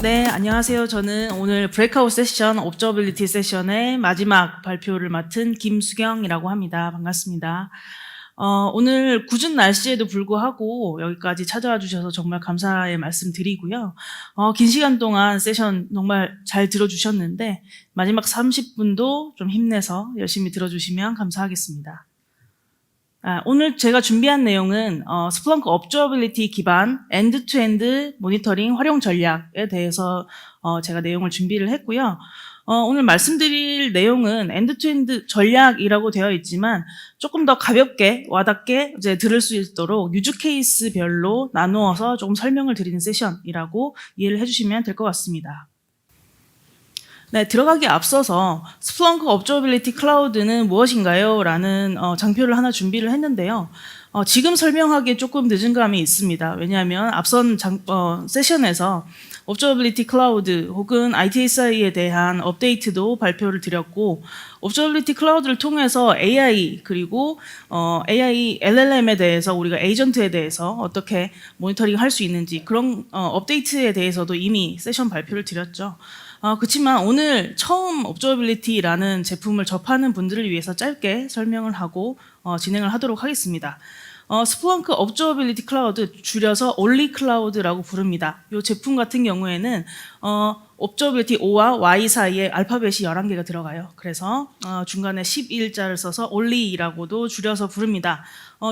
네, 안녕하세요. 저는 오늘 브레이크아웃 세션, 옵저빌리티 세션의 마지막 발표를 맡은 김수경이라고 합니다. 반갑습니다. 오늘 궂은 날씨에도 불구하고 여기까지 찾아와 주셔서 정말 감사의 말씀 드리고요. 긴 시간 동안 세션 정말 잘 들어주셨는데 마지막 30분도 좀 힘내서 열심히 들어주시면 감사하겠습니다. 오늘 제가 준비한 내용은 스플렁크 업저어빌리티 기반 엔드-투-엔드 모니터링 활용 전략에 대해서 제가 내용을 준비를 했고요. 오늘 말씀드릴 내용은 엔드-투-엔드 전략이라고 되어 있지만 조금 더 가볍게 와닿게 이제 들을 수 있도록 유즈 케이스별로 나누어서 조금 설명을 드리는 세션이라고 이해를 해주시면 될 것 같습니다. 네, 들어가기 앞서서 스플렁크 업저어빌리티 클라우드는 무엇인가요? 라는 장표를 하나 준비를 했는데요. 지금 설명하기에 조금 늦은 감이 있습니다. 왜냐하면 앞선 세션에서 업저어빌리티 클라우드 혹은 ITSI에 대한 업데이트도 발표를 드렸고 업저어빌리티 클라우드를 통해서 AI 그리고 AI LLM에 대해서 우리가 에이전트에 대해서 어떻게 모니터링 할 수 있는지 그런 업데이트에 대해서도 이미 세션 발표를 드렸죠. 그렇지만 오늘 처음 업저어빌리티라는 제품을 접하는 분들을 위해서 짧게 설명을 하고 진행을 하도록 하겠습니다. 스플렁크 업저어빌리티 클라우드 줄여서 올리 클라우드라고 부릅니다. 이 제품 같은 경우에는 업저어빌리티 O와 Y 사이에 알파벳이 11개가 들어가요. 그래서 중간에 11자를 써서 올리라고도 줄여서 부릅니다.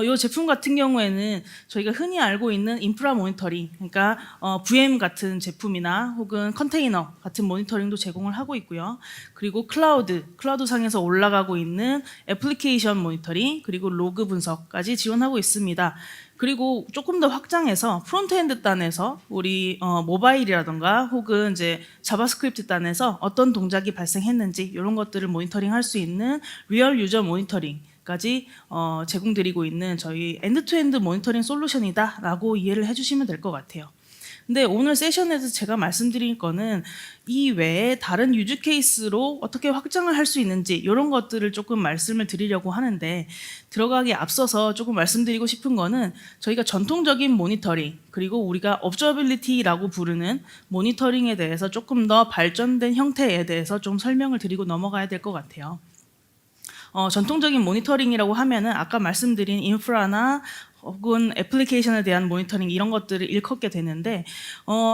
이 제품 같은 경우에는 저희가 흔히 알고 있는 인프라 모니터링, 그러니까 VM 같은 제품이나 혹은 컨테이너 같은 모니터링도 제공을 하고 있고요. 그리고 클라우드 상에서 올라가고 있는 애플리케이션 모니터링, 그리고 로그 분석까지 지원하고 있습니다. 그리고 조금 더 확장해서 프론트엔드 단에서 우리 모바일이라던가 혹은 이제 자바스크립트 단에서 어떤 동작이 발생했는지 이런 것들을 모니터링할 수 있는 리얼 유저 모니터링까지 제공드리고 있는 저희 엔드-투-엔드 모니터링 솔루션이다라고 이해를 해주시면 될 것 같아요. 근데 오늘 세션에서 제가 말씀드릴 거는 이 외에 다른 유즈 케이스로 어떻게 확장을 할 수 있는지 이런 것들을 조금 말씀을 드리려고 하는데 들어가기 앞서서 조금 말씀드리고 싶은 거는 저희가 전통적인 모니터링 그리고 우리가 업저어빌리티라고 부르는 모니터링에 대해서 조금 더 발전된 형태에 대해서 좀 설명을 드리고 넘어가야 될 것 같아요. 전통적인 모니터링이라고 하면은 아까 말씀드린 인프라나 혹은 애플리케이션에 대한 모니터링 이런 것들을 일컫게 되는데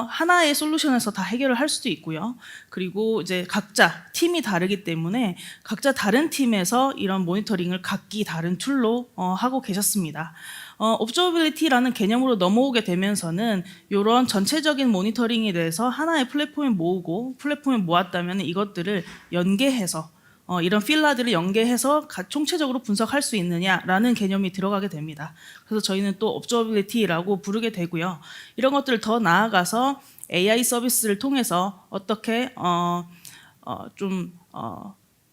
하나의 솔루션에서 다 해결을 할 수도 있고요. 그리고 이제 각자 팀이 다르기 때문에 각자 다른 팀에서 이런 모니터링을 각기 다른 툴로 하고 계셨습니다. 업저어빌리티라는 개념으로 넘어오게 되면서는 이런 전체적인 모니터링에 대해서 하나의 플랫폼에 모으고 플랫폼에 모았다면 이것들을 연계해서 이런 필라들을 연계해서 총체적으로 분석할 수 있느냐라는 개념이 들어가게 됩니다. 그래서 저희는 또 업저어빌리티라고 부르게 되고요. 이런 것들을 더 나아가서 AI 서비스를 통해서 어떻게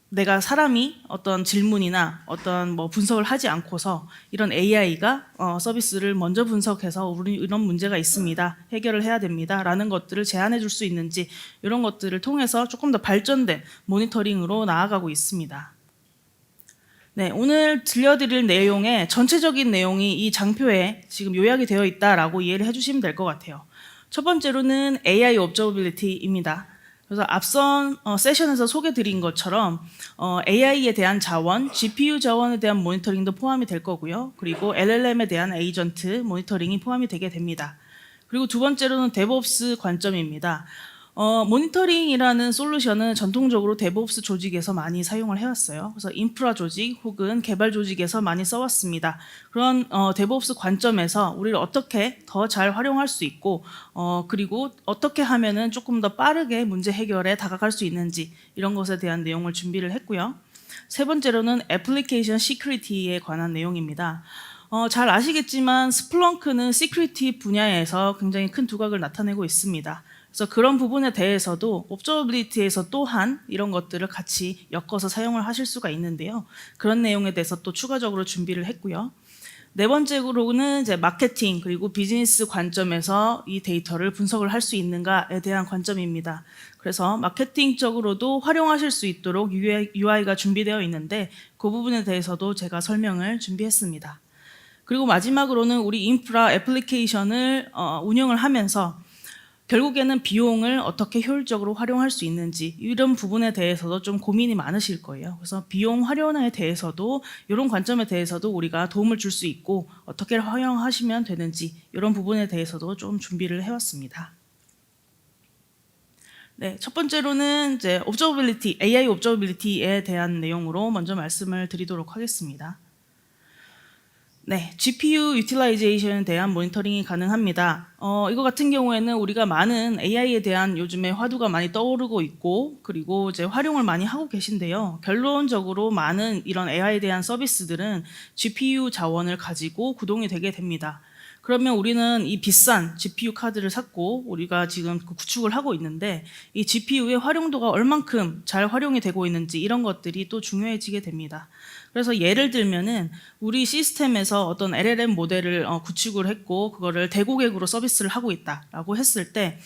내가 사람이 어떤 질문이나 어떤 뭐 분석을 하지 않고서 이런 AI가 서비스를 먼저 분석해서 우리 이런 문제가 있습니다. 해결을 해야 됩니다. 라는 것들을 제안해 줄 수 있는지 이런 것들을 통해서 조금 더 발전된 모니터링으로 나아가고 있습니다. 네, 오늘 들려드릴 내용의 전체적인 내용이 이 장표에 지금 요약이 되어 있다라고 이해를 해주시면 될 것 같아요. 첫 번째로는 AI 업저어빌리티입니다. 그래서 앞선 세션에서 소개드린 것처럼 AI에 대한 자원, GPU 자원에 대한 모니터링도 포함이 될 거고요. 그리고 LLM에 대한 에이전트 모니터링이 포함이 되게 됩니다. 그리고 두 번째로는 데브옵스 관점입니다. 모니터링이라는 솔루션은 전통적으로 데브옵스 조직에서 많이 사용을 해왔어요. 그래서 인프라 조직 혹은 개발 조직에서 많이 써왔습니다. 그런 데브옵스 관점에서 우리를 어떻게 더 잘 활용할 수 있고 그리고 어떻게 하면은 조금 더 빠르게 문제 해결에 다가갈 수 있는지 이런 것에 대한 내용을 준비를 했고요. 세 번째로는 애플리케이션 시큐리티에 관한 내용입니다. 잘 아시겠지만 스플렁크는 시큐리티 분야에서 굉장히 큰 두각을 나타내고 있습니다. 그래서 그런 부분에 대해서도 업저어빌리티에서 또한 이런 것들을 같이 엮어서 사용을 하실 수가 있는데요. 그런 내용에 대해서 또 추가적으로 준비를 했고요. 네 번째로는 이제 마케팅 그리고 비즈니스 관점에서 이 데이터를 분석을 할 수 있는가에 대한 관점입니다. 그래서 마케팅적으로도 활용하실 수 있도록 UI가 준비되어 있는데 그 부분에 대해서도 제가 설명을 준비했습니다. 그리고 마지막으로는 우리 인프라 애플리케이션을 운영을 하면서 결국에는 비용을 어떻게 효율적으로 활용할 수 있는지 이런 부분에 대해서도 좀 고민이 많으실 거예요. 그래서 비용 활용에 대해서도 이런 관점에 대해서도 우리가 도움을 줄 수 있고 어떻게 활용하시면 되는지 이런 부분에 대해서도 좀 준비를 해왔습니다. 네, 첫 번째로는 이제 observability, AI observability에 대한 내용으로 먼저 말씀을 드리도록 하겠습니다. 네, GPU utilization에 대한 모니터링이 가능합니다. 이거 같은 경우에는 우리가 많은 AI에 대한 요즘에 화두가 많이 떠오르고 있고, 그리고 이제 활용을 많이 하고 계신데요. 결론적으로 많은 이런 AI에 대한 서비스들은 GPU 자원을 가지고 구동이 되게 됩니다. 그러면 우리는 이 비싼 GPU 카드를 샀고 우리가 지금 구축을 하고 있는데 이 GPU의 활용도가 얼만큼 잘 활용이 되고 있는지 이런 것들이 또 중요해지게 됩니다. 그래서 예를 들면은 우리 시스템에서 어떤 LLM 모델을 구축을 했고 그거를 대고객으로 서비스를 하고 있다라고 했을 때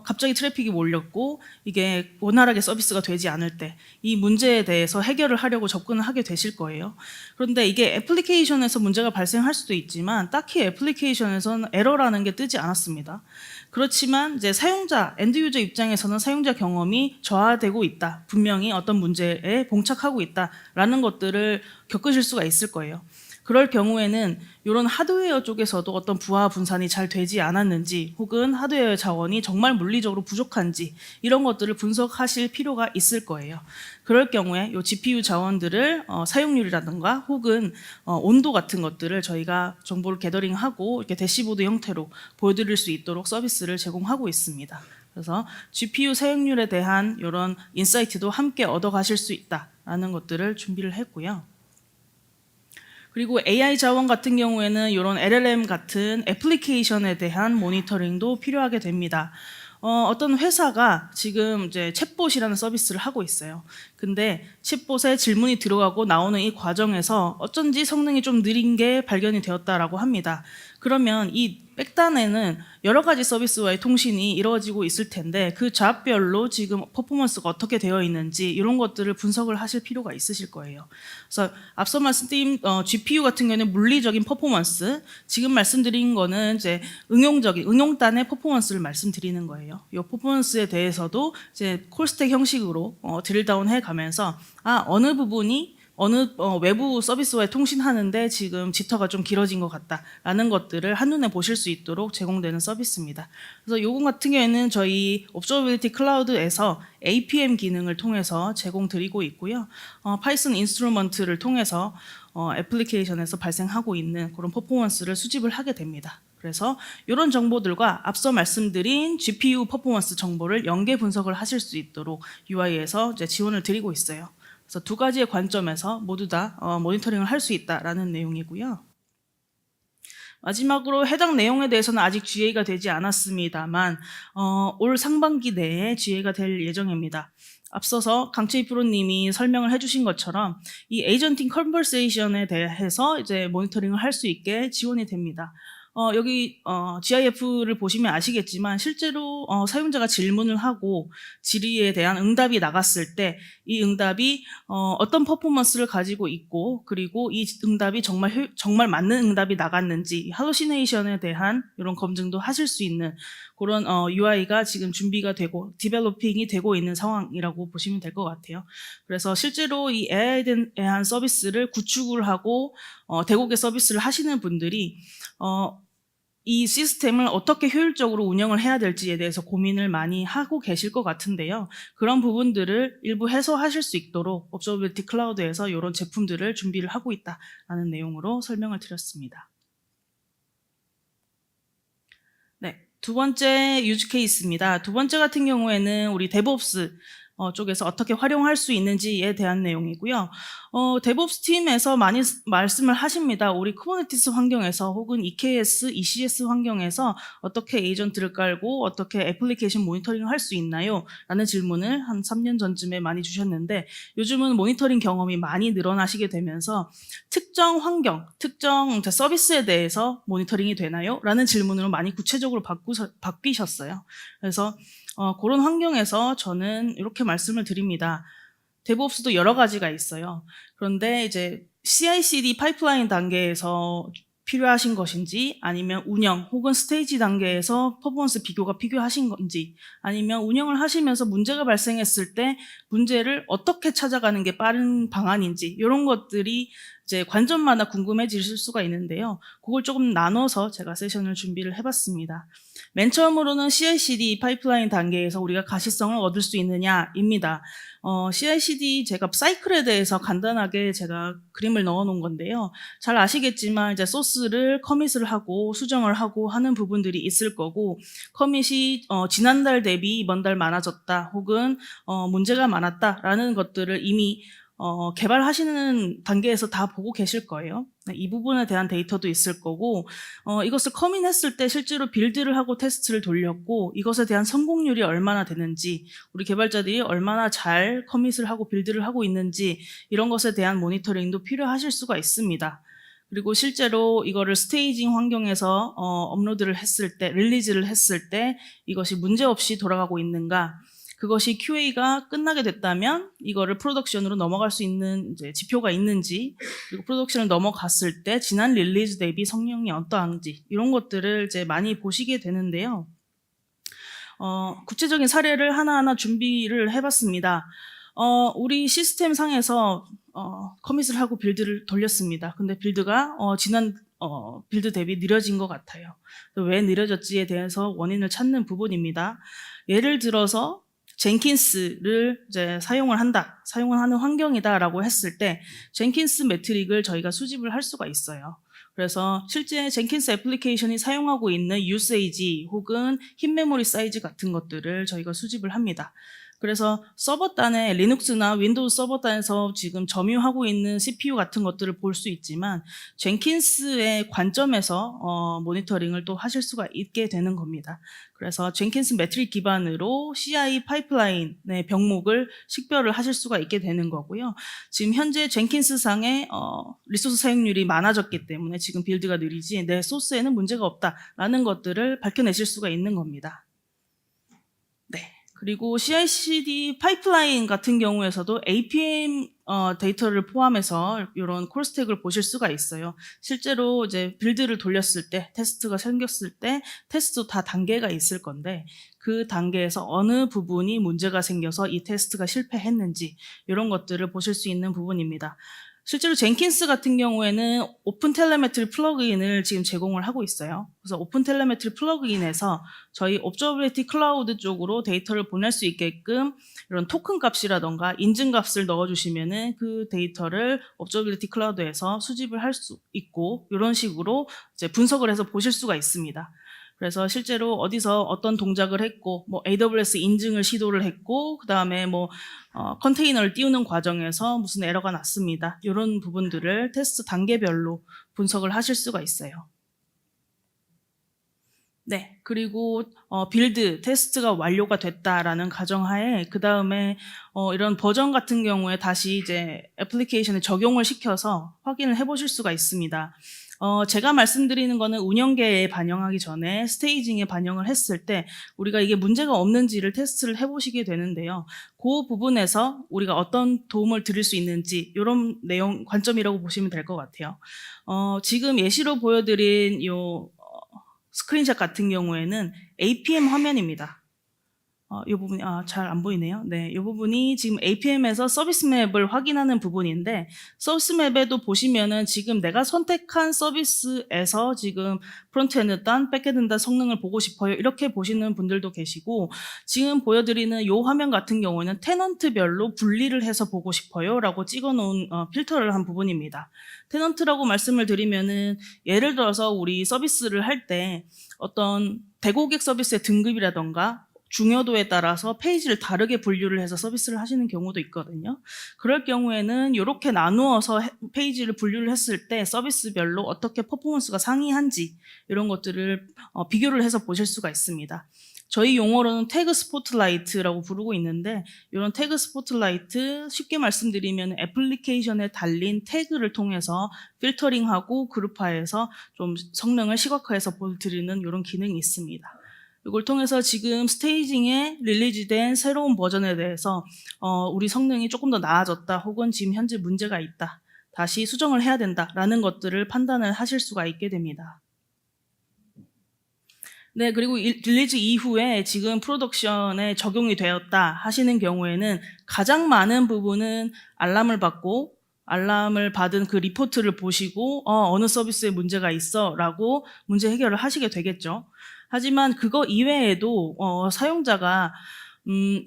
갑자기 트래픽이 몰렸고 이게 원활하게 서비스가 되지 않을 때 이 문제에 대해서 해결을 하려고 접근을 하게 되실 거예요. 그런데 이게 애플리케이션에서 문제가 발생할 수도 있지만 딱히 애플리케이션에서는 에러라는 게 뜨지 않았습니다. 그렇지만 이제 사용자, 엔드 유저 입장에서는 사용자 경험이 저하되고 있다. 분명히 어떤 문제에 봉착하고 있다라는 것들을 겪으실 수가 있을 거예요. 그럴 경우에는 이런 하드웨어 쪽에서도 어떤 부하 분산이 잘 되지 않았는지 혹은 하드웨어 자원이 정말 물리적으로 부족한지 이런 것들을 분석하실 필요가 있을 거예요. 그럴 경우에 이 GPU 자원들을 사용률이라든가 혹은 온도 같은 것들을 저희가 정보를 게더링하고 이렇게 대시보드 형태로 보여드릴 수 있도록 서비스를 제공하고 있습니다. 그래서 GPU 사용률에 대한 이런 인사이트도 함께 얻어가실 수 있다라는 것들을 준비를 했고요. 그리고 AI 자원 같은 경우에는 이런 LLM 같은 애플리케이션에 대한 모니터링도 필요하게 됩니다. 어떤 회사가 지금 이제 챗봇이라는 서비스를 하고 있어요. 근데 챗봇에 질문이 들어가고 나오는 이 과정에서 어쩐지 성능이 좀 느린 게 발견이 되었다라고 합니다. 그러면 이 백단에는 여러 가지 서비스와의 통신이 이루어지고 있을 텐데 그 잡별로 지금 퍼포먼스가 어떻게 되어 있는지 이런 것들을 분석을 하실 필요가 있으실 거예요. 그래서 앞서 말씀드린 GPU 같은 경우는 물리적인 퍼포먼스, 지금 말씀드린 거는 이제 응용단의 퍼포먼스를 말씀드리는 거예요. 이 퍼포먼스에 대해서도 이제 콜스택 형식으로 드릴다운 해 가면서 어느 부분이 어느 외부 서비스와의 통신하는데 지금 지터가 좀 길어진 것 같다라는 것들을 한눈에 보실 수 있도록 제공되는 서비스입니다. 그래서 요거 같은 경우에는 저희 Observability Cloud에서 APM 기능을 통해서 제공드리고 있고요. 파이썬 인스트루먼트를 통해서 애플리케이션에서 발생하고 있는 그런 퍼포먼스를 수집을 하게 됩니다. 그래서 이런 정보들과 앞서 말씀드린 GPU 퍼포먼스 정보를 연계 분석을 하실 수 있도록 UI에서 이제 지원을 드리고 있어요. 그래서 두 가지의 관점에서 모두 다 모니터링을 할 수 있다라는 내용이고요. 마지막으로 해당 내용에 대해서는 아직 GA가 되지 않았습니다만 올 상반기 내에 GA가 될 예정입니다. 앞서서 강채희 프로님이 설명을 해주신 것처럼 이 에이전팅 컨버세이션에 대해서 이제 모니터링을 할 수 있게 지원이 됩니다. 여기 GIF를 보시면 아시겠지만 실제로 사용자가 질문을 하고 질의에 대한 응답이 나갔을 때 이 응답이 어떤 퍼포먼스를 가지고 있고 그리고 이 응답이 정말 맞는 응답이 나갔는지 할루시네이션에 대한 이런 검증도 하실 수 있는 그런 UI가 지금 준비가 되고 디벨로핑이 되고 있는 상황이라고 보시면 될 것 같아요. 그래서 실제로 이 AI에 대한 서비스를 구축을 하고 대국의 서비스를 하시는 분들이 이 시스템을 어떻게 효율적으로 운영을 해야 될지에 대해서 고민을 많이 하고 계실 것 같은데요. 그런 부분들을 일부 해소하실 수 있도록 Observability Cloud에서 이런 제품들을 준비를 하고 있다라는 내용으로 설명을 드렸습니다. 네, 두 번째 유즈 케이스입니다. 두 번째 같은 경우에는 우리 DevOps 쪽에서 어떻게 활용할 수 있는지에 대한 내용이고요. DevOps 팀에서 많이 말씀을 하십니다. 우리 쿠버네티스 환경에서 혹은 EKS, ECS 환경에서 어떻게 에이전트를 깔고 어떻게 애플리케이션 모니터링을 할 수 있나요? 라는 질문을 한 3년 전쯤에 많이 주셨는데 요즘은 모니터링 경험이 많이 늘어나시게 되면서 특정 환경, 특정 서비스에 대해서 모니터링이 되나요? 라는 질문으로 많이 구체적으로 바뀌셨어요. 그래서 그런 환경에서 저는 이렇게 말씀을 드립니다. DevOps도 여러 가지가 있어요. 그런데 이제 CI/CD 파이프라인 단계에서 필요하신 것인지, 아니면 운영 혹은 스테이지 단계에서 퍼포먼스 비교가 필요하신 건지, 아니면 운영을 하시면서 문제가 발생했을 때 문제를 어떻게 찾아가는 게 빠른 방안인지, 이런 것들이 이제 관점마다 궁금해지실 수가 있는데요. 그걸 조금 나눠서 제가 세션을 준비를 해봤습니다. 맨 처음으로는 CI/CD 파이프라인 단계에서 우리가 가시성을 얻을 수 있느냐입니다. CI/CD 제가 사이클에 대해서 간단하게 제가 그림을 넣어 놓은 건데요. 잘 아시겠지만 이제 소스를 커밋을 하고 수정을 하고 하는 부분들이 있을 거고, 커밋이 지난달 대비 이번 달 많아졌다 혹은 문제가 많았다라는 것들을 이미 개발하시는 단계에서 다 보고 계실 거예요. 이 부분에 대한 데이터도 있을 거고, 이것을 커밋했을 때 실제로 빌드를 하고 테스트를 돌렸고, 이것에 대한 성공률이 얼마나 되는지, 우리 개발자들이 얼마나 잘 커밋을 하고 빌드를 하고 있는지, 이런 것에 대한 모니터링도 필요하실 수가 있습니다. 그리고 실제로 이거를 스테이징 환경에서 업로드를 했을 때, 릴리즈를 했을 때 이것이 문제없이 돌아가고 있는가, 그것이 QA가 끝나게 됐다면 이거를 프로덕션으로 넘어갈 수 있는 이제 지표가 있는지, 그리고 프로덕션을 넘어갔을 때 지난 릴리즈 대비 성능이 어떠한지, 이런 것들을 이제 많이 보시게 되는데요. 구체적인 사례를 하나하나 준비를 해봤습니다. 우리 시스템 상에서 커밋을 하고 빌드를 돌렸습니다. 근데 빌드가 지난 빌드 대비 느려진 것 같아요. 왜 느려졌지에 대해서 원인을 찾는 부분입니다. 예를 들어서 젠킨스를 이제 사용을 하는 환경이다라고 했을 때 젠킨스 매트릭을 저희가 수집을 할 수가 있어요. 그래서 실제 젠킨스 애플리케이션이 사용하고 있는 유세이지 혹은 힙 메모리 사이즈 같은 것들을 저희가 수집을 합니다. 그래서 서버단에 리눅스나 윈도우 서버단에서 지금 점유하고 있는 CPU 같은 것들을 볼 수 있지만 젠킨스의 관점에서 모니터링을 또 하실 수가 있게 되는 겁니다. 그래서 젠킨스 매트릭 기반으로 CI 파이프라인의 병목을 식별을 하실 수가 있게 되는 거고요. 지금 현재 젠킨스 상의 리소스 사용률이 많아졌기 때문에 지금 빌드가 느리지 내 소스에는 문제가 없다라는 것들을 밝혀내실 수가 있는 겁니다. 네. 그리고 CI/CD 파이프라인 같은 경우에서도 APM 데이터를 포함해서 이런 콜 스택을 보실 수가 있어요. 실제로 이제 빌드를 돌렸을 때, 테스트가 생겼을 때 테스트도 다 단계가 있을 건데, 그 단계에서 어느 부분이 문제가 생겨서 이 테스트가 실패했는지, 이런 것들을 보실 수 있는 부분입니다. 실제로 젠킨스 같은 경우에는 오픈 텔레메트리 플러그인을 지금 제공을 하고 있어요. 그래서 오픈 텔레메트리 플러그인에서 저희 옵저버빌리티 클라우드 쪽으로 데이터를 보낼 수 있게끔 이런 토큰 값이라던가 인증 값을 넣어주시면은 그 데이터를 옵저버빌리티 클라우드에서 수집을 할 수 있고, 이런 식으로 이제 분석을 해서 보실 수가 있습니다. 그래서 실제로 어디서 어떤 동작을 했고, 뭐 AWS 인증을 시도를 했고, 그 다음에 뭐 컨테이너를 띄우는 과정에서 무슨 에러가 났습니다. 이런 부분들을 테스트 단계별로 분석을 하실 수가 있어요. 네, 그리고 빌드 테스트가 완료가 됐다라는 가정하에 그 다음에 이런 버전 같은 경우에 다시 이제 애플리케이션에 적용을 시켜서 확인을 해보실 수가 있습니다. 제가 말씀드리는 거는 운영계에 반영하기 전에 스테이징에 반영을 했을 때 우리가 이게 문제가 없는지를 테스트를 해보시게 되는데요. 그 부분에서 우리가 어떤 도움을 드릴 수 있는지 이런 내용 관점이라고 보시면 될 것 같아요. 지금 예시로 보여드린 요 스크린샷 같은 경우에는 APM 화면입니다. 이 부분이 잘 안 보이네요. 네, 이 부분이 지금 APM에서 서비스 맵을 확인하는 부분인데, 서비스 맵에도 보시면은 지금 내가 선택한 서비스에서 지금 프론트엔드 단, 백엔드 단 성능을 보고 싶어요. 이렇게 보시는 분들도 계시고, 지금 보여드리는 이 화면 같은 경우에는 테넌트별로 분리를 해서 보고 싶어요라고 찍어놓은 필터를 한 부분입니다. 테넌트라고 말씀을 드리면은 예를 들어서 우리 서비스를 할 때 어떤 대고객 서비스의 등급이라던가 중요도에 따라서 페이지를 다르게 분류를 해서 서비스를 하시는 경우도 있거든요. 그럴 경우에는 이렇게 나누어서 페이지를 분류를 했을 때 서비스별로 어떻게 퍼포먼스가 상이한지 이런 것들을 비교를 해서 보실 수가 있습니다. 저희 용어로는 태그 스포트라이트라고 부르고 있는데, 이런 태그 스포트라이트 쉽게 말씀드리면 애플리케이션에 달린 태그를 통해서 필터링하고 그룹화해서 좀 성능을 시각화해서 보여드리는 이런 기능이 있습니다. 이걸 통해서 지금 스테이징에 릴리즈된 새로운 버전에 대해서 우리 성능이 조금 더 나아졌다 혹은 지금 현재 문제가 있다, 다시 수정을 해야 된다라는 것들을 판단을 하실 수가 있게 됩니다. 네, 그리고 릴리즈 이후에 지금 프로덕션에 적용이 되었다 하시는 경우에는 가장 많은 부분은 알람을 받고 알람을 받은 그 리포트를 보시고 어느 서비스에 문제가 있어 라고 문제 해결을 하시게 되겠죠. 하지만 그거 이외에도 사용자가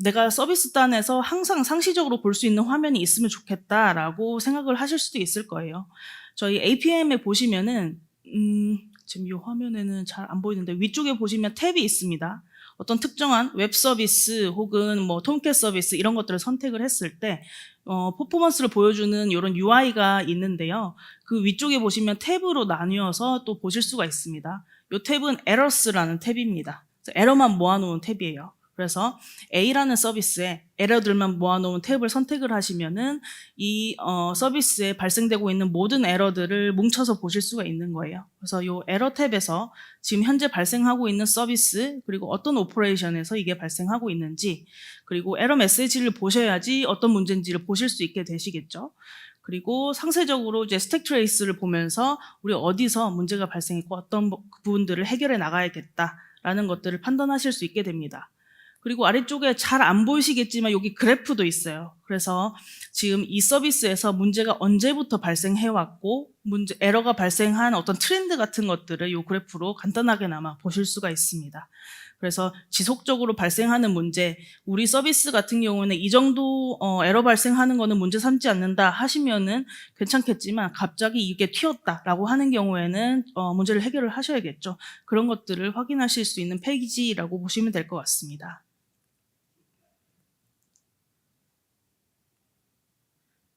내가 서비스단에서 항상 상시적으로 볼 수 있는 화면이 있으면 좋겠다라고 생각을 하실 수도 있을 거예요. 저희 APM에 보시면은 지금 이 화면에는 잘 안 보이는데 위쪽에 보시면 탭이 있습니다. 어떤 특정한 웹 서비스 혹은 뭐 통계 서비스 이런 것들을 선택을 했을 때 퍼포먼스를 보여주는 이런 UI가 있는데요. 그 위쪽에 보시면 탭으로 나뉘어서 또 보실 수가 있습니다. 이 탭은 Errors라는 탭입니다. 에러만 모아놓은 탭이에요. 그래서 A라는 서비스에 에러들만 모아놓은 탭을 선택을 하시면은 이 서비스에 발생되고 있는 모든 에러들을 뭉쳐서 보실 수가 있는 거예요. 그래서 이 에러 탭에서 지금 현재 발생하고 있는 서비스 그리고 어떤 오퍼레이션에서 이게 발생하고 있는지 그리고 에러 메시지를 보셔야지 어떤 문제인지를 보실 수 있게 되시겠죠. 그리고 상세적으로 이제 스택 트레이스를 보면서 우리 어디서 문제가 발생했고 어떤 부분들을 해결해 나가야겠다라는 것들을 판단하실 수 있게 됩니다. 그리고 아래쪽에 잘 안 보이시겠지만 여기 그래프도 있어요. 그래서 지금 이 서비스에서 문제가 언제부터 발생해왔고 에러가 발생한 어떤 트렌드 같은 것들을 이 그래프로 간단하게나마 보실 수가 있습니다. 그래서 지속적으로 발생하는 문제, 우리 서비스 같은 경우는 이 정도 에러 발생하는 거는 문제 삼지 않는다 하시면은 괜찮겠지만 갑자기 이게 튀었다라고 하는 경우에는 문제를 해결을 하셔야겠죠. 그런 것들을 확인하실 수 있는 페이지라고 보시면 될 것 같습니다.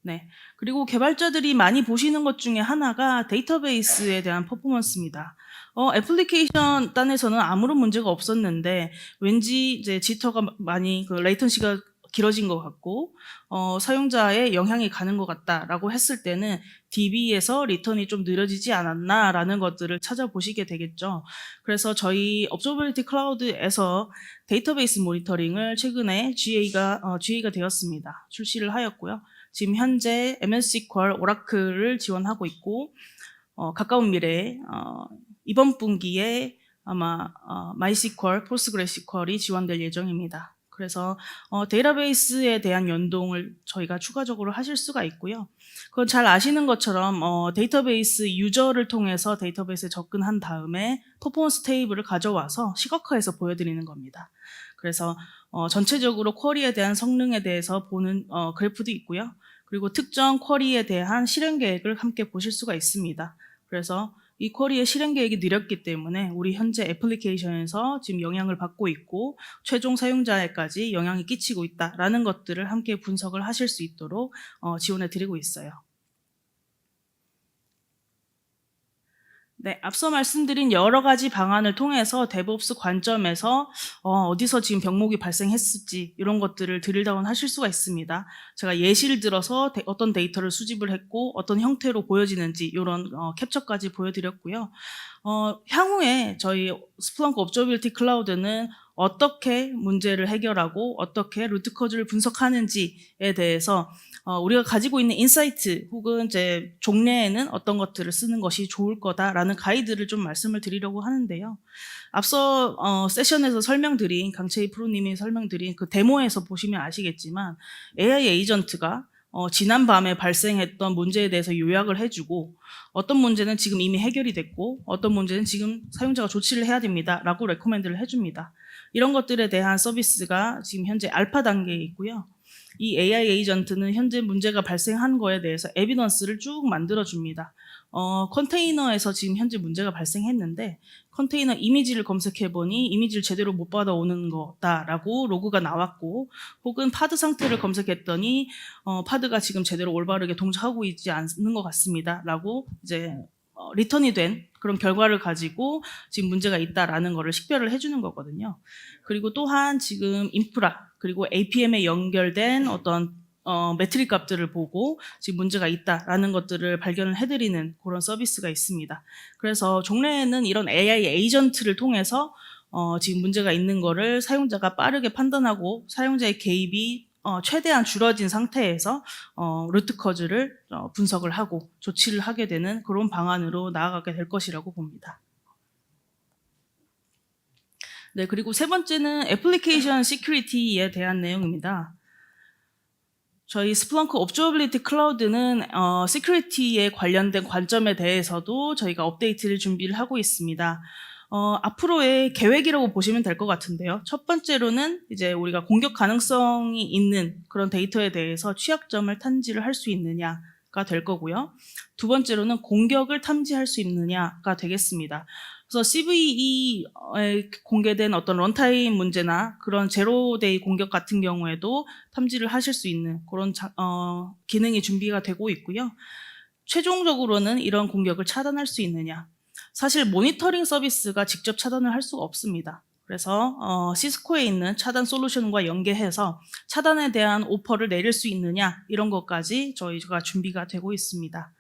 네. 그리고 개발자들이 많이 보시는 것 중에 하나가 데이터베이스에 대한 퍼포먼스입니다. 애플리케이션 단에서는 아무런 문제가 없었는데 왠지 이제 지터가 많이 레이턴시가 길어진 것 같고 사용자의 영향이 가는 것 같다라고 했을 때는 DB에서 리턴이 좀 느려지지 않았나라는 것들을 찾아보시게 되겠죠. 그래서 저희 업저버빌리티 클라우드에서 데이터베이스 모니터링을 최근에 GA가 되었습니다. 출시를 하였고요. 지금 현재 MSQL, 오라클을 지원하고 있고 가까운 미래에 이번 분기에 아마 MySQL, PostgreSQL이 지원될 예정입니다. 그래서 데이터베이스에 대한 연동을 저희가 추가적으로 하실 수가 있고요. 그건 잘 아시는 것처럼 데이터베이스 유저를 통해서 데이터베이스에 접근한 다음에 퍼포먼스 테이블을 가져와서 시각화해서 보여드리는 겁니다. 그래서 전체적으로 쿼리에 대한 성능에 대해서 보는 그래프도 있고요. 그리고 특정 쿼리에 대한 실행 계획을 함께 보실 수가 있습니다. 그래서 이 쿼리의 실행 계획이 느렸기 때문에 우리 현재 애플리케이션에서 지금 영향을 받고 있고 최종 사용자에까지 영향이 끼치고 있다라는 것들을 함께 분석을 하실 수 있도록 지원해 드리고 있어요. 네, 앞서 말씀드린 여러 가지 방안을 통해서 데브옵스 관점에서 어디서 지금 병목이 발생했을지 이런 것들을 드릴다운 하실 수가 있습니다. 제가 예시를 들어서 어떤 데이터를 수집을 했고 어떤 형태로 보여지는지 이런 캡처까지 보여드렸고요. 향후에 저희 스플렁크 업저빌리티 클라우드는 어떻게 문제를 해결하고 어떻게 루트 커즈를 분석하는지에 대해서 우리가 가지고 있는 인사이트 혹은 이제 종래에는 어떤 것들을 쓰는 것이 좋을 거다라는 가이드를 좀 말씀을 드리려고 하는데요. 앞서 세션에서 설명드린 강채희 프로님이 설명드린 그 데모에서 보시면 아시겠지만 AI 에이전트가 지난 밤에 발생했던 문제에 대해서 요약을 해주고 어떤 문제는 지금 이미 해결이 됐고 어떤 문제는 지금 사용자가 조치를 해야 됩니다 라고 레코멘드를 해줍니다. 이런 것들에 대한 서비스가 지금 현재 알파 단계에 있고요. 이 AI 에이전트는 현재 문제가 발생한 거에 대해서 에비던스를 쭉 만들어줍니다. 컨테이너에서 지금 현재 문제가 발생했는데 컨테이너 이미지를 검색해보니 이미지를 제대로 못 받아오는 거다라고 로그가 나왔고 혹은 파드 상태를 검색했더니 파드가 지금 제대로 올바르게 동작하고 있지 않는 것 같습니다 라고 이제 리턴이 된 그런 결과를 가지고 지금 문제가 있다라는 거를 식별을 해주는 거거든요. 그리고 또한 지금 인프라 그리고 APM에 연결된 어떤 매트릭 값들을 보고 지금 문제가 있다라는 것들을 발견을 해드리는 그런 서비스가 있습니다. 그래서 종래에는 이런 AI 에이전트를 통해서 지금 문제가 있는 거를 사용자가 빠르게 판단하고 사용자의 개입이 최대한 줄어진 상태에서 루트 커즈를 분석을 하고 조치를 하게 되는 그런 방안으로 나아가게 될 것이라고 봅니다. 네, 그리고 세 번째는 애플리케이션 시큐리티에 대한 내용입니다. 저희 스플렁크 옵저버빌리티 클라우드는 시큐리티에 관련된 관점에 대해서도 저희가 업데이트를 준비를 하고 있습니다. 앞으로의 계획이라고 보시면 될 것 같은데요. 첫 번째로는 이제 우리가 공격 가능성이 있는 그런 데이터에 대해서 취약점을 탐지를 할 수 있느냐가 될 거고요. 두 번째로는 공격을 탐지할 수 있느냐가 되겠습니다. 그래서 CVE에 공개된 어떤 런타임 문제나 그런 제로데이 공격 같은 경우에도 탐지를 하실 수 있는 그런 기능이 준비가 되고 있고요. 최종적으로는 이런 공격을 차단할 수 있느냐. 사실 모니터링 서비스가 직접 차단을 할 수가 없습니다. 그래서 시스코에 있는 차단 솔루션과 연계해서 차단에 대한 오퍼를 내릴 수 있느냐 이런 것까지 저희가 준비가 되고 있습니다.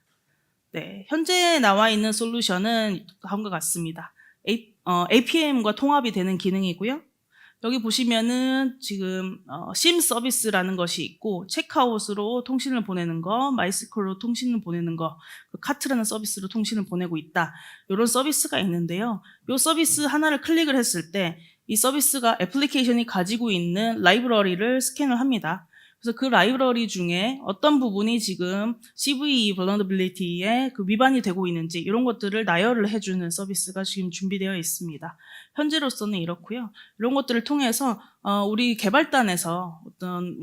네, 현재 나와 있는 솔루션은 다음과 같습니다. APM과 통합이 되는 기능이고요. 여기 보시면은 지금 심 서비스라는 것이 있고 체크아웃으로 통신을 보내는 거, 마이스컬로 통신을 보내는 거, 카트라는 서비스로 통신을 보내고 있다. 이런 서비스가 있는데요. 이 서비스 하나를 클릭을 했을 때 이 서비스가 애플리케이션이 가지고 있는 라이브러리를 스캔을 합니다. 그래서 그 라이브러리 중에 어떤 부분이 지금 CVE vulnerability에 그 위반이 되고 있는지 이런 것들을 나열을 해주는 서비스가 지금 준비되어 있습니다. 현재로서는 이렇고요. 이런 것들을 통해서 우리 개발단에서 어떤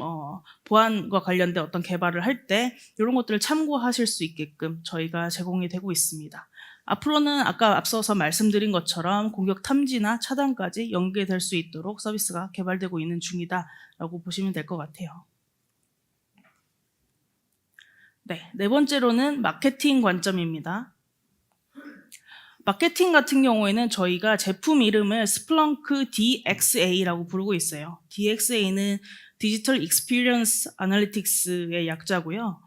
보안과 관련된 어떤 개발을 할 때 이런 것들을 참고하실 수 있게끔 저희가 제공이 되고 있습니다. 앞으로는 아까 앞서서 말씀드린 것처럼 공격 탐지나 차단까지 연계될 수 있도록 서비스가 개발되고 있는 중이다라고 보시면 될 것 같아요. 네 번째로는 마케팅 관점입니다. 마케팅 같은 경우에는 저희가 제품 이름을 스플렁크 DXA라고 부르고 있어요. DXA는 디지털 익스피리언스 애널리틱스의 약자고요.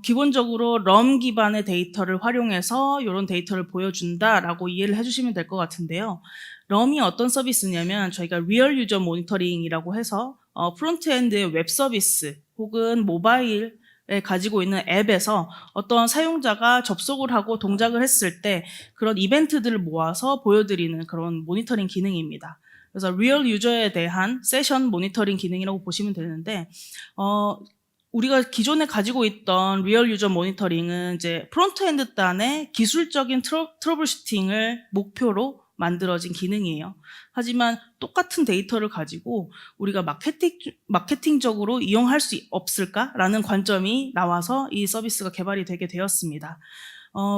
기본적으로 럼 기반의 데이터를 활용해서 이런 데이터를 보여준다라고 이해를 해주시면 될 것 같은데요. 럼이 어떤 서비스냐면 저희가 리얼 유저 모니터링이라고 해서 프론트엔드의 웹 서비스 혹은 모바일에 가지고 있는 앱에서 어떤 사용자가 접속을 하고 동작을 했을 때 그런 이벤트들을 모아서 보여드리는 그런 모니터링 기능입니다. 그래서 리얼 유저에 대한 세션 모니터링 기능이라고 보시면 되는데 우리가 기존에 가지고 있던 리얼 유저 모니터링은 이제 프론트엔드 단의 기술적인 트러블 슈팅을 목표로 만들어진 기능이에요. 하지만 똑같은 데이터를 가지고 우리가 마케팅적으로 이용할 수 없을까라는 관점이 나와서 이 서비스가 개발이 되게 되었습니다.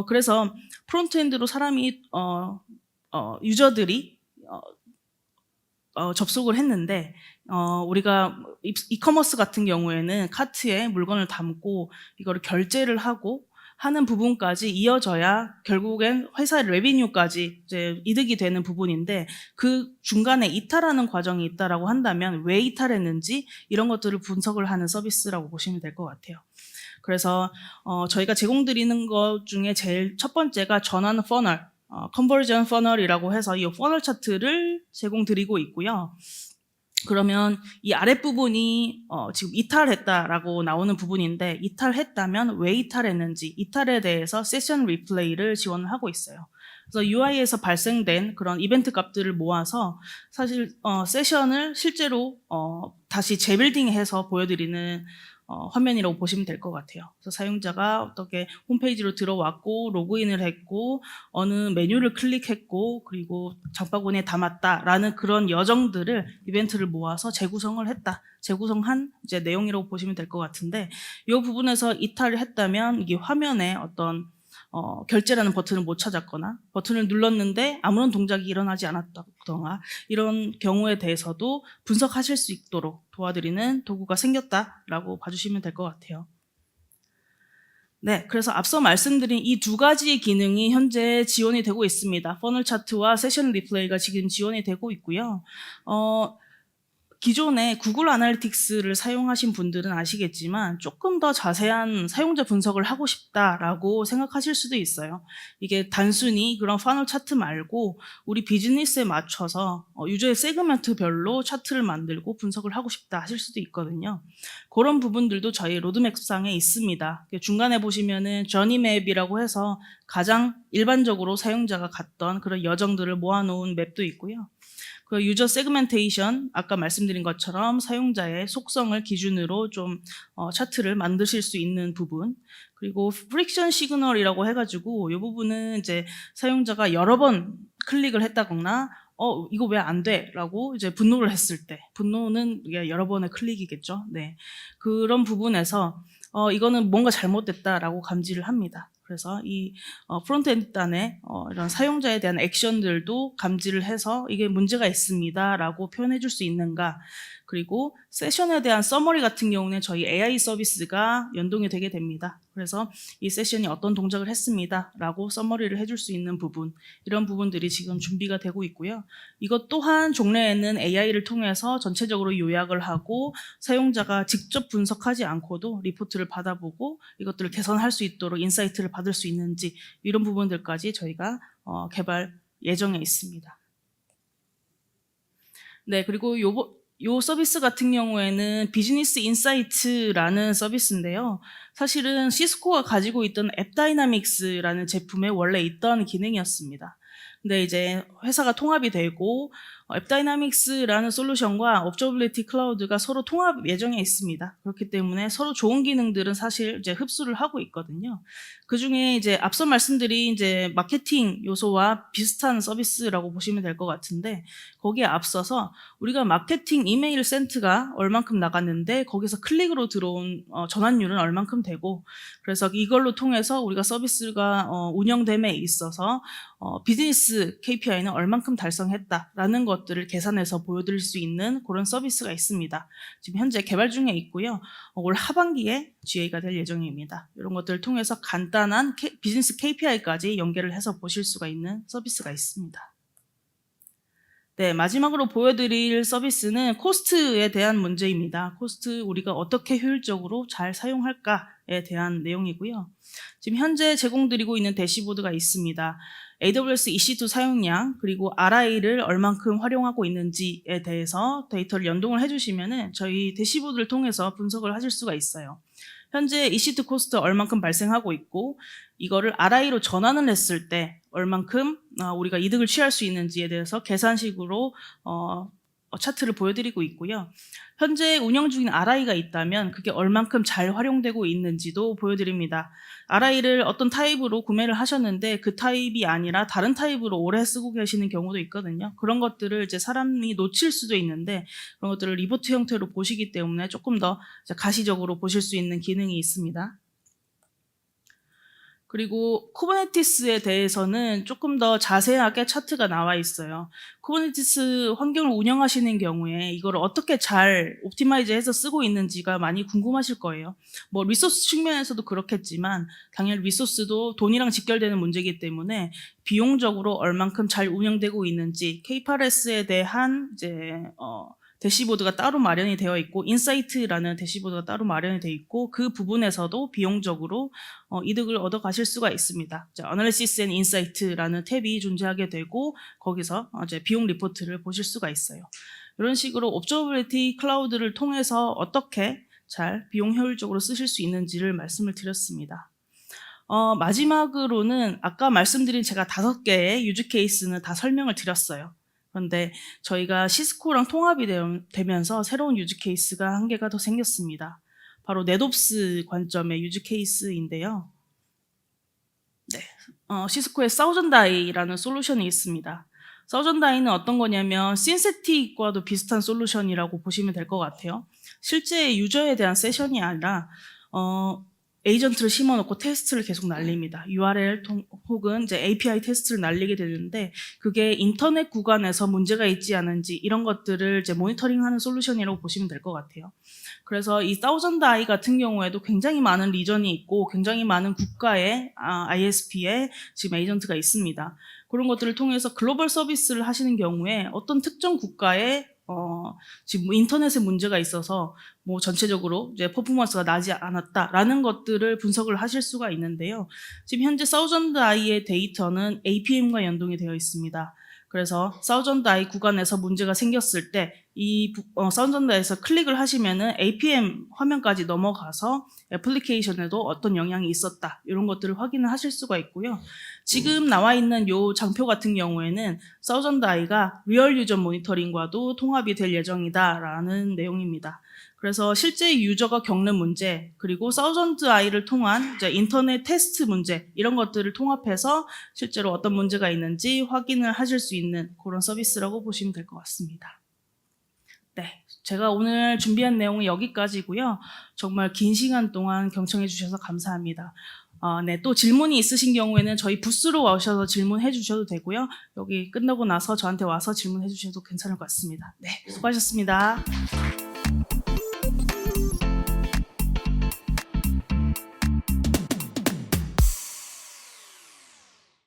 그래서 프론트엔드로 사람이 유저들이 접속을 했는데 우리가 이커머스 같은 경우에는 카트에 물건을 담고 이거를 결제를 하고 하는 부분까지 이어져야 결국엔 회사의 레비뉴까지 이제 이득이 되는 부분인데 그 중간에 이탈하는 과정이 있다라고 한다면 왜 이탈했는지 이런 것들을 분석을 하는 서비스라고 보시면 될 것 같아요. 그래서 저희가 제공드리는 것 중에 제일 첫 번째가 전환 퍼널, 컨버전 퍼널이라고 해서 이 퍼널 차트를 제공드리고 있고요. 그러면 이 아랫부분이 지금 이탈했다라고 나오는 부분인데 이탈했다면 왜 이탈했는지 이탈에 대해서 세션 리플레이를 지원을 하고 있어요. 그래서 UI에서 발생된 그런 이벤트 값들을 모아서 사실 세션을 실제로 다시 재빌딩해서 보여드리는 화면이라고 보시면 될 것 같아요. 그래서 사용자가 어떻게 홈페이지로 들어왔고 로그인을 했고 어느 메뉴를 클릭했고 그리고 장바구니에 담았다라는 그런 여정들을 이벤트를 모아서 재구성을 했다. 재구성한 이제 내용이라고 보시면 될 것 같은데 이 부분에서 이탈을 했다면 이게 화면에 어떤 결제라는 버튼을 못 찾았거나 버튼을 눌렀는데 아무런 동작이 일어나지 않았다거나 이런 경우에 대해서도 분석하실 수 있도록 도와드리는 도구가 생겼다라고 봐주시면 될 것 같아요. 네, 그래서 앞서 말씀드린 이 두 가지의 기능이 현재 지원이 되고 있습니다. 퍼널 차트와 세션 리플레이가 지금 지원이 되고 있고요. 기존에 구글 아날리틱스를 사용하신 분들은 아시겠지만 조금 더 자세한 사용자 분석을 하고 싶다라고 생각하실 수도 있어요. 이게 단순히 그런 파널 차트 말고 우리 비즈니스에 맞춰서 유저의 세그먼트별로 차트를 만들고 분석을 하고 싶다 하실 수도 있거든요. 그런 부분들도 저희 로드맵상에 있습니다. 중간에 보시면은 저니맵이라고 해서 가장 일반적으로 사용자가 갔던 그런 여정들을 모아놓은 맵도 있고요. 그 유저 세그멘테이션, 아까 말씀드린 것처럼 사용자의 속성을 기준으로 좀 차트를 만드실 수 있는 부분, 그리고 프릭션 시그널이라고 해가지고 이 부분은 이제 사용자가 여러 번 클릭을 했다거나 이거 왜 안 돼? 라고 이제 분노를 했을 때, 분노는 여러 번의 클릭이겠죠. 네. 그런 부분에서 이거는 뭔가 잘못됐다라고 감지를 합니다. 그래서 이 프론트엔드 단의 이런 사용자에 대한 액션들도 감지를 해서 이게 문제가 있습니다라고 표현해 줄 수 있는가. 그리고 세션에 대한 서머리 같은 경우는 저희 AI 서비스가 연동이 되게 됩니다. 그래서 이 세션이 어떤 동작을 했습니다라고 서머리를 해줄 수 있는 부분, 이런 부분들이 지금 준비가 되고 있고요. 이것 또한 종래에는 AI를 통해서 전체적으로 요약을 하고 사용자가 직접 분석하지 않고도 리포트를 받아보고 이것들을 개선할 수 있도록 인사이트를 받을 수 있는지, 이런 부분들까지 저희가 개발 예정에 있습니다. 네, 그리고 요 서비스 같은 경우에는 비즈니스 인사이트라는 서비스인데요. 사실은 시스코가 가지고 있던 앱 다이나믹스라는 제품에 원래 있던 기능이었습니다. 근데 이제 회사가 통합이 되고 앱 다이나믹스라는 솔루션과 업저버빌리티 클라우드가 서로 통합 예정에 있습니다. 그렇기 때문에 서로 좋은 기능들은 사실 이제 흡수를 하고 있거든요. 그 중에 이제 앞서 말씀드린 이제 마케팅 요소와 비슷한 서비스라고 보시면 될 것 같은데, 거기에 앞서서 우리가 마케팅 이메일 센트가 얼만큼 나갔는데 거기서 클릭으로 들어온 전환율은 얼만큼 되고, 그래서 이걸로 통해서 우리가 서비스가 운영됨에 있어서 비즈니스 KPI는 얼만큼 달성했다라는 것들을 계산해서 보여드릴 수 있는 그런 서비스가 있습니다. 지금 현재 개발 중에 있고요. 올 하반기에 GA가 될 예정입니다. 이런 것들을 통해서 간단한 비즈니스 KPI까지 연계를 해서 보실 수가 있는 서비스가 있습니다. 네, 마지막으로 보여드릴 서비스는 코스트에 대한 문제입니다. 코스트, 우리가 어떻게 효율적으로 잘 사용할까에 대한 내용이고요. 지금 현재 제공드리고 있는 대시보드가 있습니다. AWS EC2 사용량, 그리고 RI를 얼만큼 활용하고 있는지에 대해서 데이터를 연동을 해주시면 저희 대시보드를 통해서 분석을 하실 수가 있어요. 현재 EC2 코스트 얼만큼 발생하고 있고, 이거를 RI로 전환을 했을 때 얼만큼 우리가 이득을 취할 수 있는지에 대해서 계산식으로 차트를 보여드리고 있고요. 현재 운영 중인 RI가 있다면 그게 얼만큼 잘 활용되고 있는지도 보여드립니다. RI를 어떤 타입으로 구매를 하셨는데 그 타입이 아니라 다른 타입으로 오래 쓰고 계시는 경우도 있거든요. 그런 것들을 이제 사람이 놓칠 수도 있는데 그런 것들을 리포트 형태로 보시기 때문에 조금 더 가시적으로 보실 수 있는 기능이 있습니다. 그리고 쿠버네티스에 대해서는 조금 더 자세하게 차트가 나와 있어요. 쿠버네티스 환경을 운영하시는 경우에 이걸 어떻게 잘 옵티마이즈해서 쓰고 있는지가 많이 궁금하실 거예요. 뭐 리소스 측면에서도 그렇겠지만 당연히 리소스도 돈이랑 직결되는 문제이기 때문에 비용적으로 얼만큼 잘 운영되고 있는지, K8S에 대한 이제 대시보드가 따로 마련이 되어 있고, 인사이트라는 대시보드가 따로 마련이 되어 있고, 그 부분에서도 비용적으로 이득을 얻어 가실 수가 있습니다. Analysis and Insight라는 탭이 존재하게 되고, 거기서 이제 비용 리포트를 보실 수가 있어요. 이런 식으로 Observability 클라우드를 통해서 어떻게 잘 비용 효율적으로 쓰실 수 있는지를 말씀을 드렸습니다. 마지막으로는 아까 말씀드린 제가 5개의 유즈 케이스는 다 설명을 드렸어요. 그런데 저희가 시스코랑 통합이 되면서 새로운 유즈 케이스가 한 개가 더 생겼습니다. 바로 넷옵스 관점의 유즈 케이스인데요. 네, 시스코의 사우전다이라는 솔루션이 있습니다. 사우전다이는 어떤 거냐면 신세틱과도 비슷한 솔루션이라고 보시면 될 것 같아요. 실제 유저에 대한 세션이 아니라 에이전트를 심어놓고 테스트를 계속 날립니다. URL 혹은 이제 API 테스트를 날리게 되는데 그게 인터넷 구간에서 문제가 있지 않은지 이런 것들을 이제 모니터링하는 솔루션이라고 보시면 될 것 같아요. 그래서 이 사우전다이 같은 경우에도 굉장히 많은 리전이 있고 굉장히 많은 국가의 ISP에 지금 에이전트가 있습니다. 그런 것들을 통해서 글로벌 서비스를 하시는 경우에 어떤 특정 국가의 지금 뭐 인터넷에 문제가 있어서 뭐 전체적으로 이제 퍼포먼스가 나지 않았다라는 것들을 분석을 하실 수가 있는데요. 지금 현재 사우전드 아이의 데이터는 APM과 연동이 되어 있습니다. 그래서 사우전드 아이 구간에서 문제가 생겼을 때 이 사우전드 아이에서 클릭을 하시면은 APM 화면까지 넘어가서 애플리케이션에도 어떤 영향이 있었다 이런 것들을 확인을 하실 수가 있고요. 지금 나와 있는 요 장표 같은 경우에는 사우전드 아이가 리얼 유저 모니터링과도 통합이 될 예정이다라는 내용입니다. 그래서 실제 유저가 겪는 문제 그리고 사우전드 아이를 통한 이제 인터넷 테스트 문제 이런 것들을 통합해서 실제로 어떤 문제가 있는지 확인을 하실 수 있는 그런 서비스라고 보시면 될 것 같습니다. 네, 제가 오늘 준비한 내용은 여기까지고요. 정말 긴 시간 동안 경청해 주셔서 감사합니다. 네, 또 질문이 있으신 경우에는 저희 부스로 오셔서 질문해 주셔도 되고요. 여기 끝나고 나서 저한테 와서 질문해 주셔도 괜찮을 것 같습니다. 네, 수고하셨습니다.